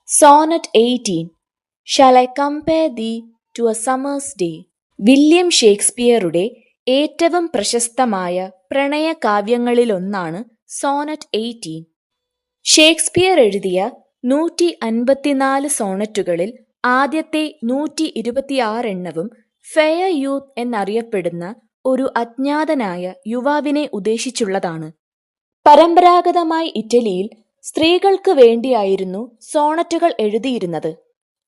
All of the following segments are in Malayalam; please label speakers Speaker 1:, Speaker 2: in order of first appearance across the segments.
Speaker 1: Sonnet 18. Shall I compare thee to a summer's day? William ഷേക്സ്പിയറുടെ ഏറ്റവും പ്രശസ്തമായ പ്രണയകാവ്യങ്ങളിലൊന്നാണ് സോണറ്റ് 18. ഷേക്സ്പിയർ എഴുതിയ 154 സോണറ്റുകളിൽ ആദ്യത്തെ 126 എണ്ണവും ഫെയർ യൂത്ത് എന്നറിയപ്പെടുന്ന ഒരു അജ്ഞാതനായ യുവാവിനെ ഉദ്ദേശിച്ചുള്ളതാണ്. പരമ്പരാഗതമായി ഇറ്റലിയിൽ സ്ത്രീകൾക്ക് വേണ്ടിയായിരുന്നു സോണറ്റുകൾ എഴുതിയിരുന്നത്.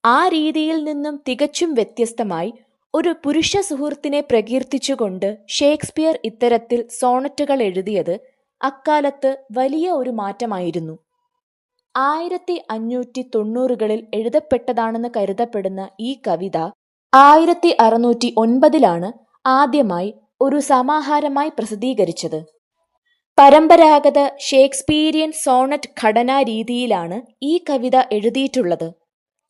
Speaker 1: ആ രീതിയിൽ നിന്നും തികച്ചും വ്യത്യസ്തമായി ഒരു പുരുഷ സുഹൃത്തിനെ പ്രകീർത്തിച്ചുകൊണ്ട് ഷേക്സ്പിയർ ഇത്തരത്തിൽ സോണറ്റുകൾ എഴുതിയത് അക്കാലത്ത് വലിയ ഒരു മാറ്റമായിരുന്നു. 1590കളിൽ എഴുതപ്പെട്ടതാണെന്ന് കരുതപ്പെടുന്ന ഈ കവിത 1609 ആദ്യമായി ഒരു സമാഹാരമായി പ്രസിദ്ധീകരിച്ചത്. പരമ്പരാഗത ഷേക്സ്പീരിയൻ സോണറ്റ് ഘടനാ രീതിയിലാണ് ഈ കവിത എഴുതിയിട്ടുള്ളത്.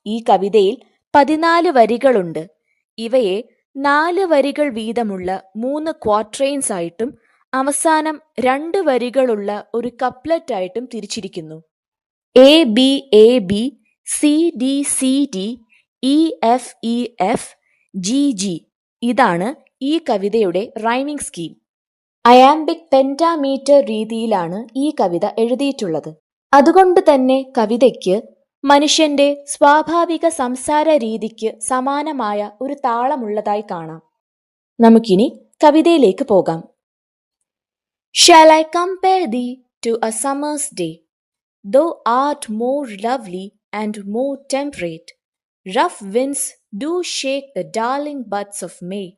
Speaker 1: ഈ കവിതയിൽ 14 വരികളുണ്ട്. ഇവയെ 4 വരികൾ വീതമുള്ള 3 ക്വാട്രെയിൻസ് ആയിട്ടും അവസാനം 2 വരികളുള്ള ഒരു കപ്ലറ്റ് ആയിട്ടും തിരിച്ചിരിക്കുന്നു. A B A B, C D C D, E F E F, G G ഇതാണ് ഈ കവിതയുടെ റൈമിംഗ് സ്കീം. അയാംബിക് പെന്റാമീറ്റർ രീതിയിലാണ് ഈ കവിത എഴുതിയിട്ടുള്ളത്. അതുകൊണ്ട് തന്നെ കവിതയ്ക്ക് മനുഷ്യന്റെ സ്വാഭാവിക സംസാര രീതിക്ക് സമാനമായ ഒരു താളമുള്ളതായി കാണാം. നമുക്കിനി കവിതയിലേക്ക് പോകാം. Shall I compare thee to a summer's day? Thou art more lovely and more temperate. Rough winds do shake the darling buds of May,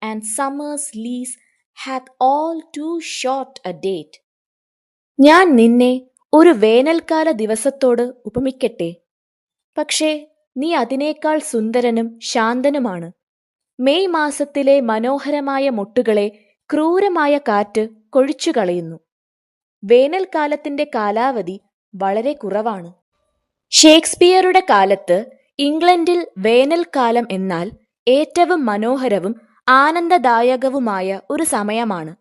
Speaker 1: and summer's lease hath all too short a date. ഞാൻ നിന്നെ ഒരു വേനൽക്കാല ദിവസത്തോട് ഉപമിക്കട്ടെ. പക്ഷേ നീ അതിനേക്കാൾ സുന്ദരനും ശാന്തനുമാണ്. മെയ് മാസത്തിലെ മനോഹരമായ മൊട്ടുകളെ ക്രൂരമായ കാറ്റ് കൊഴിച്ചുകളയുന്നു. വേനൽക്കാലത്തിന്റെ കാലാവധി വളരെ കുറവാണ്. ഷേക്സ്പിയറുടെ കാലത്ത് ഇംഗ്ലണ്ടിൽ വേനൽക്കാലം എന്നാൽ ഏറ്റവും മനോഹരവും ആനന്ദദായകവുമായ ഒരു സമയമാണ്.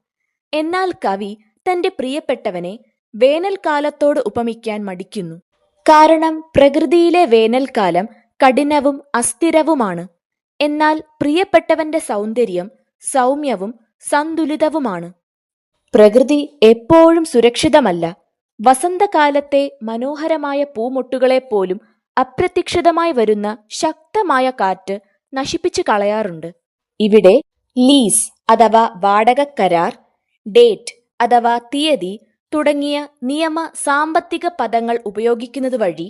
Speaker 1: എന്നാൽ കവി തന്റെ പ്രിയപ്പെട്ടവനെ വേനൽക്കാലത്തോട് ഉപമിക്കാൻ മടിക്കുന്നു. കാരണം പ്രകൃതിയിലെ വേനൽക്കാലം കഠിനവും അസ്ഥിരവുമാണ്. എന്നാൽ പ്രിയപ്പെട്ടവന്റെ സൗന്ദര്യം സൗമ്യവും സന്തുലിതവുമാണ്. പ്രകൃതി എപ്പോഴും സുരക്ഷിതമല്ല. വസന്തകാലത്തെ മനോഹരമായ പൂമൊട്ടുകളെപ്പോലും അപ്രതീക്ഷിതമായി വരുന്ന ശക്തമായ കാറ്റ് നശിപ്പിച്ചു കളയാറുണ്ട്. ഇവിടെ ലീസ് അഥവാ വാടക കരാർ, ഡേറ്റ് അഥവാ തീയതി തുടങ്ങിയ നിയമ സാമ്പത്തിക പദങ്ങൾ ഉപയോഗിക്കുന്നത് വഴി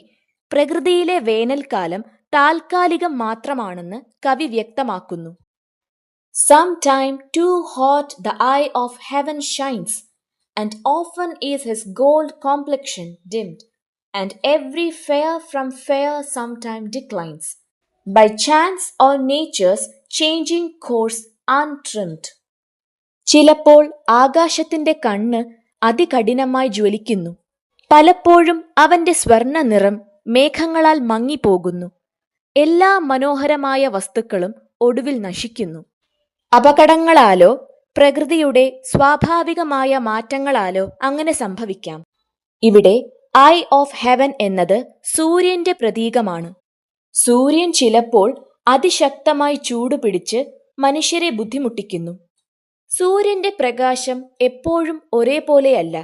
Speaker 1: പ്രകൃതിയിലെ വേനൽക്കാലം താൽക്കാലികം മാത്രമാണെന്ന് കവി വ്യക്തമാക്കുന്നു. Sometime too hot the eye of heaven shines, and often is his gold complexion dimmed, and every fair from fair sometime declines, by chance or nature's changing course untrimmed. ചിലപ്പോൾ ആകാശത്തിന്റെ കണ്ണ് അതികഠിനമായി ജ്വലിക്കുന്നു. പലപ്പോഴും അവന്റെ സ്വർണ്ണ നിറം മേഘങ്ങളാൽ മങ്ങിപ്പോകുന്നു. എല്ലാ മനോഹരമായ വസ്തുക്കളും ഒടുവിൽ നശിക്കുന്നു. അപകടങ്ങളാലോ പ്രകൃതിയുടെ സ്വാഭാവികമായ മാറ്റങ്ങളാലോ അങ്ങനെ സംഭവിക്കാം. ഇവിടെ ഐ ഓഫ് ഹെവൻ എന്നത് സൂര്യന്റെ പ്രതീകമാണ്. സൂര്യൻ ചിലപ്പോൾ അതിശക്തമായി ചൂടുപിടിച്ച് മനുഷ്യരെ ബുദ്ധിമുട്ടിക്കുന്നു. സൂര്യന്റെ പ്രകാശം എപ്പോഴും ഒരേപോലെയല്ല.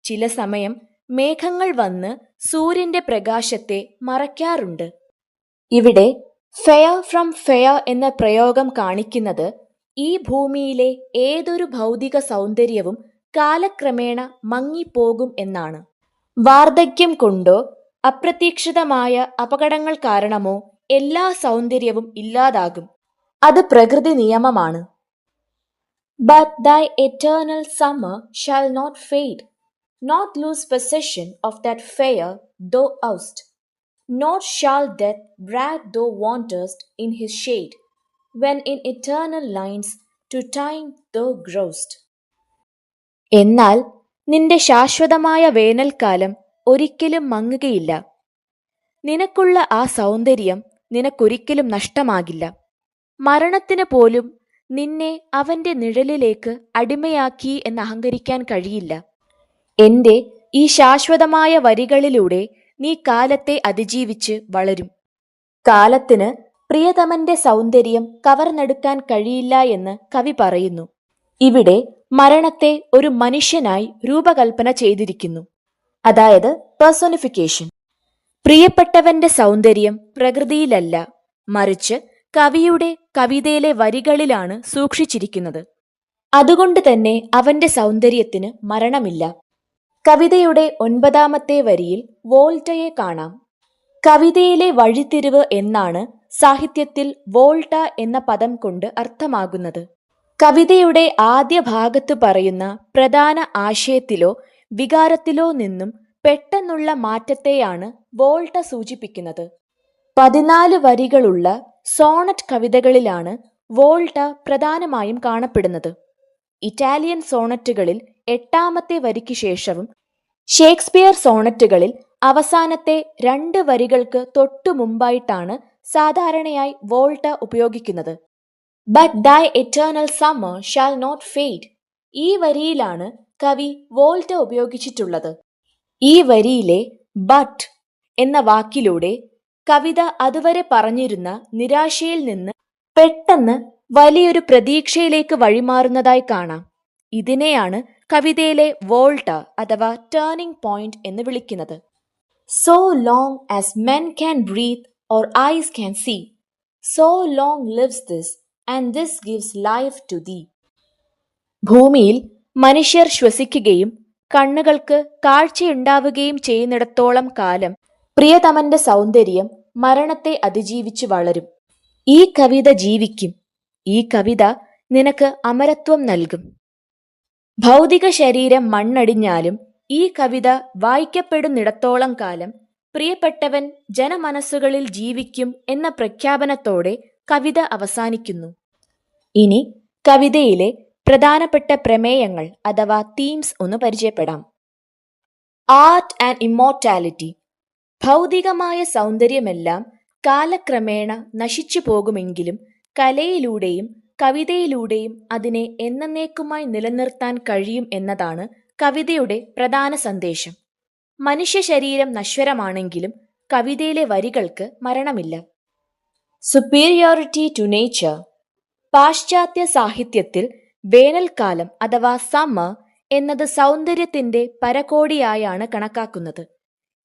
Speaker 1: ചില സമയം മേഘങ്ങൾ വന്ന് സൂര്യന്റെ പ്രകാശത്തെ മറയ്ക്കാറുണ്ട്. ഇവിടെ ഫെയർ ഫ്രം ഫെയർ എന്ന പ്രയോഗം കാണിക്കുന്നത് ഈ ഭൂമിയിലെ ഏതൊരു ഭൗതിക സൗന്ദര്യവും കാലക്രമേണ മങ്ങിപ്പോകും എന്നാണ്. വാർദ്ധക്യം കൊണ്ടോ അപ്രതീക്ഷിതമായ അപകടങ്ങൾ കാരണമോ എല്ലാ സൗന്ദര്യവും ഇല്ലാതാകും. അത് പ്രകൃതി നിയമമാണ്. But thy eternal summer shall not fade, not lose possession of that fair thou oust, nor shall death brag thou wanderest in his shade, when in eternal lines to time thou growest. എന്നാൽ നിന്റെ ശാശ്വതമായ വേനൽക്കാലം ഒരിക്കലും മങ്ങുകയില്ല. നിനക്കുള്ള ആ സൗന്ദര്യം നിനക്കൊരിക്കലും നഷ്ടമാകില്ല. മരണത്തിന് പോലും നിന്നെ അവന്റെ നിഴലിലേക്ക് അടിമയാക്കി എന്ന് അഹങ്കരിക്കാൻ കഴിയില്ല. എന്റെ ഈ ശാശ്വതമായ വരികളിലൂടെ നീ കാലത്തെ അതിജീവിച്ച് വളരും. കാലത്തിന് പ്രിയതമന്റെ സൗന്ദര്യം കവർന്നെടുക്കാൻ കഴിയില്ല എന്ന് കവി പറയുന്നു. ഇവിടെ മരണത്തെ ഒരു മനുഷ്യനായി രൂപകൽപ്പന ചെയ്തിരിക്കുന്നു, അതായത് പേഴ്സോണിഫിക്കേഷൻ. പ്രിയപ്പെട്ടവന്റെ സൗന്ദര്യം പ്രകൃതിയിലല്ല, മറിച്ച് കവിയുടെ കവിതയിലെ വരികളിലാണ് സൂക്ഷിച്ചിരിക്കുന്നത്. അതുകൊണ്ട് തന്നെ അവന്റെ സൗന്ദര്യത്തിന് മരണമില്ല. കവിതയുടെ 9-ാമത്തെ വരിയിൽ വോൾട്ടയെ കാണാം. കവിതയിലെ വഴിത്തിരിവ് എന്നാണ് സാഹിത്യത്തിൽ വോൾട്ട എന്ന പദം കൊണ്ട് അർത്ഥമാകുന്നത്. കവിതയുടെ ആദ്യ ഭാഗത്ത് പറയുന്ന പ്രധാന ആശയത്തിലോ വികാരത്തിലോ നിന്നും പെട്ടെന്നുള്ള മാറ്റത്തെയാണ് വോൾട്ട സൂചിപ്പിക്കുന്നത്. 14 വരികളുള്ള സോണറ്റ് കവിതകളിലാണ് വോൾട്ട പ്രധാനമായും കാണപ്പെടുന്നത്. ഇറ്റാലിയൻ സോണറ്റുകളിൽ 8-ാമത്തെ വരിക്ക് ശേഷവും ഷേക്സ്പിയർ സോണറ്റുകളിൽ അവസാനത്തെ 2 വരികൾക്ക് തൊട്ടു മുമ്പായിട്ടാണ് സാധാരണയായി വോൾട്ട ഉപയോഗിക്കുന്നത്. But thy eternal summer shall not fade, ഈ വരിയിലാണ് കവി വോൾട്ട ഉപയോഗിച്ചിട്ടുള്ളത്. ഈ വരിയിലെ ബട്ട് എന്ന വാക്കിലൂടെ കവിത അതുവരെ പറഞ്ഞിരുന്ന നിരാശയിൽ നിന്ന് പെട്ടെന്ന് വലിയൊരു പ്രതീക്ഷയിലേക്ക് വഴിമാറുന്നതായി കാണാം. ഇതിനെയാണ് കവിതയിലെ വോൾട്ട അഥവാ ടേണിംഗ് പോയിന്റ് എന്ന് വിളിക്കുന്നത്. So long as men can breathe or eyes can see, so long lives this, and this gives life to thee. ഭൂമിയിൽ മനുഷ്യർ ശ്വസിക്കുകയും കണ്ണുകൾക്ക് കാഴ്ചയുണ്ടാവുകയും ചെയ്യുന്നിടത്തോളം കാലം പ്രിയതമന്റെ സൗന്ദര്യം മരണത്തെ അതിജീവിച്ച് വളരും. ഈ കവിത ജീവിക്കും. ഈ കവിത നിനക്ക് അമരത്വം നൽകും. ഭൗതിക ശരീരം മണ്ണടിഞ്ഞാലും ഈ കവിത വായിക്കപ്പെടുന്നിടത്തോളം കാലം പ്രിയപ്പെട്ടവൻ ജനമനസ്സുകളിൽ ജീവിക്കും എന്ന പ്രഖ്യാപനത്തോടെ കവിത അവസാനിക്കുന്നു. ഇനി കവിതയിലെ പ്രധാനപ്പെട്ട പ്രമേയങ്ങൾ അഥവാ തീംസ് ഒന്ന് പരിചയപ്പെടാം. Art and immortality. ഭൗതികമായ സൗന്ദര്യമെല്ലാം കാലക്രമേണ നശിച്ചു പോകുമെങ്കിലും കലയിലൂടെയും കവിതയിലൂടെയും അതിനെ എന്നേക്കുമായി നിലനിർത്താൻ കഴിയും എന്നതാണ് കവിതയുടെ പ്രധാന സന്ദേശം. മനുഷ്യ ശരീരം നശ്വരമാണെങ്കിലും കവിതയിലെ വരികൾക്ക് മരണമില്ല. Superiority to nature. പാശ്ചാത്യ സാഹിത്യത്തിൽ വേനൽക്കാലം അഥവാ സമ്മർ എന്നത് സൗന്ദര്യത്തിന്റെ പരകോടിയായാണ് കണക്കാക്കുന്നത്.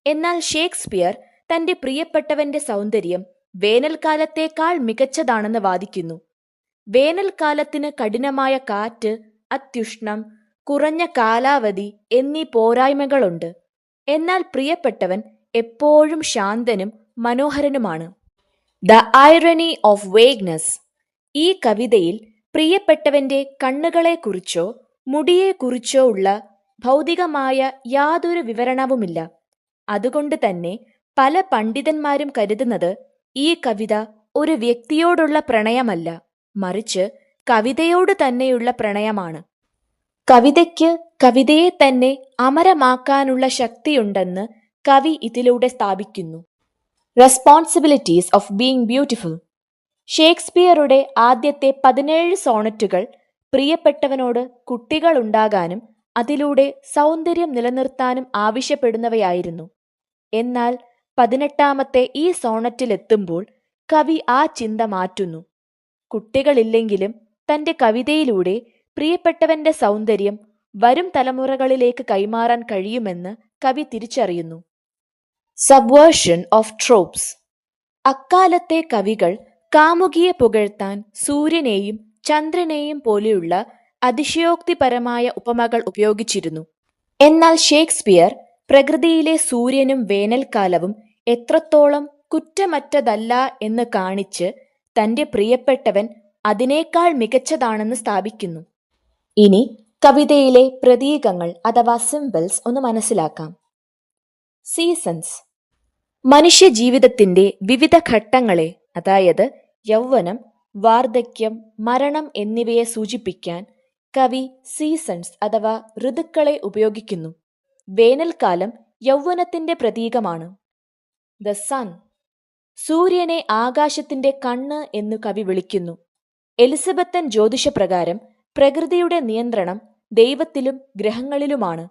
Speaker 1: എന്നാൽ ഷേക്സ്പിയർ തന്റെ പ്രിയപ്പെട്ടവന്റെ സൗന്ദര്യം വേനൽക്കാലത്തേക്കാൾ മികച്ചതാണെന്ന് വാദിക്കുന്നു. വേനൽക്കാലത്തിന് കഠിനമായ കാറ്റ്, അത്യുഷ്ണം, കുറഞ്ഞ കാലാവധി എന്നീ പോരായ്മകളുണ്ട്. എന്നാൽ പ്രിയപ്പെട്ടവൻ എപ്പോഴും ശാന്തനും മനോഹരനുമാണ്. The irony of vagueness. ഈ കവിതയിൽ പ്രിയപ്പെട്ടവന്റെ കണ്ണുകളെക്കുറിച്ചോ മുടിയെക്കുറിച്ചോ ഉള്ള ഭൗതികമായ യാതൊരു വിവരണവുമില്ല. അതുകൊണ്ട് തന്നെ പല പണ്ഡിതന്മാരും കരുതുന്നത് ഈ കവിത ഒരു വ്യക്തിയോടുള്ള പ്രണയമല്ല, മറിച്ച് കവിതയോട് തന്നെയുള്ള പ്രണയമാണ്. കവിതയ്ക്ക് കവിതയെ തന്നെ അമരമാക്കാനുള്ള ശക്തിയുണ്ടെന്ന് കവി ഇതിലൂടെ സ്ഥാപിക്കുന്നു. Responsibilities of being beautiful. ഷേക്സ്പിയറുടെ ആദ്യത്തെ 17 സോണറ്റുകൾ പ്രിയപ്പെട്ടവനോട് കുട്ടികളുണ്ടാകാനും അതിലൂടെ സൗന്ദര്യം നിലനിർത്താനും ആവശ്യപ്പെടുന്നവയായിരുന്നു. എന്നാൽ 18-ാമത്തെ ഈ സോണറ്റിലെത്തുമ്പോൾ കവി ആ ചിന്ത മാറ്റുന്നു. കുട്ടികളില്ലെങ്കിലും തന്റെ കവിതയിലൂടെ പ്രിയപ്പെട്ടവന്റെ സൗന്ദര്യം വരും തലമുറകളിലേക്ക് കൈമാറാൻ കഴിയുമെന്ന് കവി തിരിച്ചറിയുന്നു. Subversion of tropes. അക്കാലത്തെ കവികൾ കാമുകിയെ പുകഴ്ത്താൻ സൂര്യനെയും ചന്ദ്രനെയും പോലെയുള്ള അതിശയോക്തിപരമായ ഉപമകൾ ഉപയോഗിച്ചിരുന്നു. എന്നാൽ ഷേക്സ്പിയർ പ്രകൃതിയിലെ സൂര്യനും വേനൽക്കാലവും എത്രത്തോളം കുറ്റമറ്റതല്ല എന്ന് കാണിച്ച് തന്റെ പ്രിയപ്പെട്ടവൻ അതിനേക്കാൾ മികച്ചതാണെന്ന് സ്ഥാപിക്കുന്നു. ഇനി കവിതയിലെ പ്രതീകങ്ങൾ അഥവാ സിംബൽസ് ഒന്ന് മനസ്സിലാക്കാം. സീസൺസ്. മനുഷ്യ ജീവിതത്തിന്റെ വിവിധ ഘട്ടങ്ങളെ, അതായത് യൗവനം, വാർദ്ധക്യം, മരണം എന്നിവയെ സൂചിപ്പിക്കാൻ കവി സീസൺസ് അഥവാ ഋതുക്കളെ ഉപയോഗിക്കുന്നു. വേനൽക്കാലം യൗവനത്തിന്റെ പ്രതീകമാണ്. The sun. സൂര്യനെ ആകാശത്തിന്റെ കണ്ണ് എന്ന് കവി വിളിക്കുന്നു. എലിസബത്തൻ ജ്യോതിഷപ്രകാരം പ്രകൃതിയുടെ നിയന്ത്രണം ദൈവത്തിലും ഗ്രഹങ്ങളിലുമാണ്.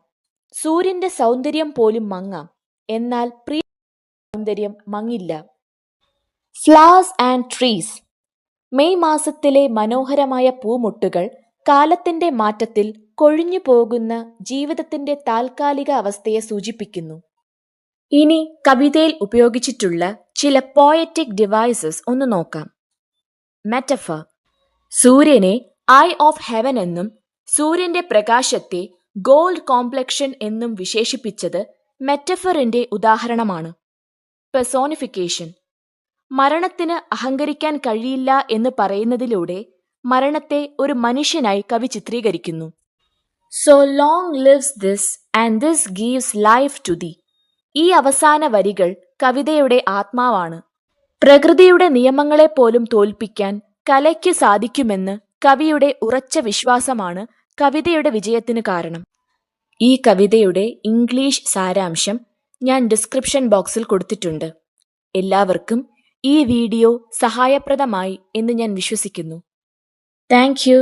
Speaker 1: സൂര്യന്റെ സൗന്ദര്യം പോലും മങ്ങാം, എന്നാൽ സൗന്ദര്യം മങ്ങില്ല. Flowers and trees. മെയ് മാസത്തിലെ മനോഹരമായ പൂമൊട്ടുകൾ കാലത്തിന്റെ മാറ്റത്തിൽ കൊഴിഞ്ഞു പോകുന്ന ജീവിതത്തിന്റെ താൽക്കാലിക അവസ്ഥയെ സൂചിപ്പിക്കുന്നു. ഇനി കവിതയിൽ ഉപയോഗിച്ചിട്ടുള്ള ചില പോയറ്റിക് ഡിവൈസസ് ഒന്ന് നോക്കാം. മെറ്റഫർ. സൂര്യനെ ഐ ഓഫ് ഹെവൻ എന്നും സൂര്യന്റെ പ്രകാശത്തെ ഗോൾഡ് കോംപ്ലക്ഷൻ എന്നും വിശേഷിപ്പിച്ചത് മെറ്റഫറിന്റെ ഉദാഹരണമാണ്. പെർസോണിഫിക്കേഷൻ. മരണത്തിന് അഹങ്കരിക്കാൻ കഴിയില്ല എന്ന് പറയുന്നതിലൂടെ മരണത്തെ ഒരു മനുഷ്യനായി കവി ചിത്രീകരിക്കുന്നു. So long lives this and this gives life to thee. ഈ അവസാന വരികൾ കവിതയുടെ ആത്മാവാണ്. പ്രകൃതിയുടെ നിയമങ്ങളെപ്പോലും തോൽപ്പിക്കാൻ കലയ്ക്ക് സാധിക്കുമെന്ന് കവിയുടെ ഉറച്ച വിശ്വാസമാണ് കവിതയുടെ വിജയത്തിന് കാരണം. ഈ കവിതയുടെ ഇംഗ്ലീഷ് സാരാംശം ഞാൻ ഡിസ്ക്രിപ്ഷൻ ബോക്സിൽ കൊടുത്തിട്ടുണ്ട്. എല്ലാവർക്കും ഈ വീഡിയോ സഹായപ്രദമായി എന്ന് ഞാൻ വിശ്വസിക്കുന്നു. Thank you.